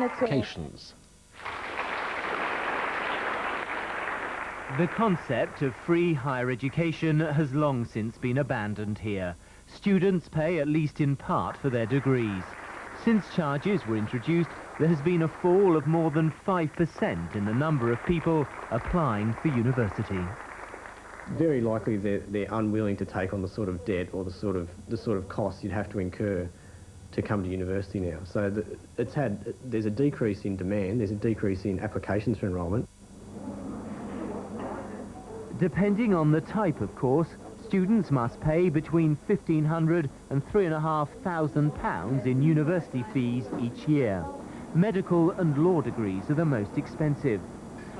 Applications. The concept of free higher education has long since been abandoned here. Students pay at least in part for their degrees. Since charges were introduced, there has been a fall of more than 5% in the number of people applying for university. Very likely they're unwilling to take on the sort of debt or the sort of costs you'd have to incur to come to university now. So there's a decrease in demand, there's a decrease in applications for enrolment. Depending on the type of course, students must pay between £1,500 and £3,500 in university fees each year. Medical and law degrees are the most expensive.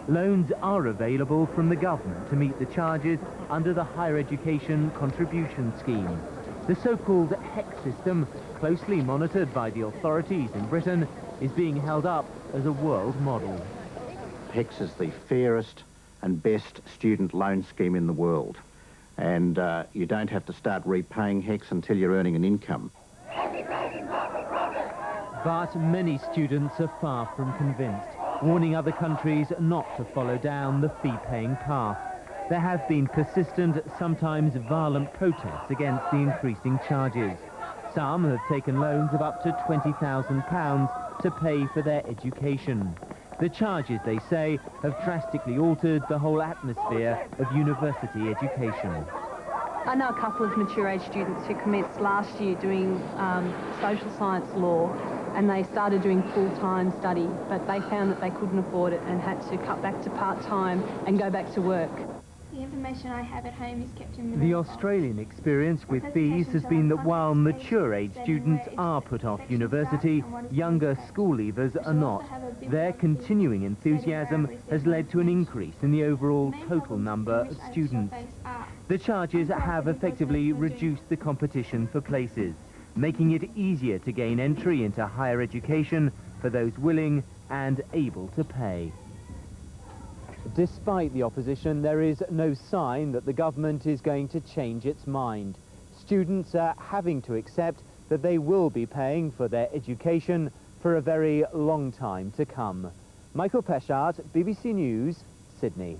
Loans are available from the government to meet the charges under the Higher Education Contribution Scheme. The so-called HEC system, closely monitored by the authorities in Britain, is being held up as a world model. HECS is the fairest and best student loan scheme in the world, and you don't have to start repaying HECS until you're earning an income. But many students are far from convinced, warning other countries not to follow down the fee-paying path. There have been persistent, sometimes violent protests against the increasing charges. Some have taken loans of up to £20,000 to pay for their education. The charges, they say, have drastically altered the whole atmosphere of university education. I know a couple of mature-age students who commenced last year doing social science law, and they started doing full-time study, but they found that they couldn't afford it and had to cut back to part-time and go back to work. The information I have at home is kept in The Australian experience with fees has been that while mature-age students are put off university, younger school leavers are not. Their continuing enthusiasm has led to an increase in the overall total number of students. The charges have effectively reduced the competition for places, making it easier to gain entry into higher education for those willing and able to pay. Despite the opposition, there is no sign that the government is going to change its mind. Students are having to accept that they will be paying for their education for a very long time to come. Michael Peschart, BBC News, Sydney.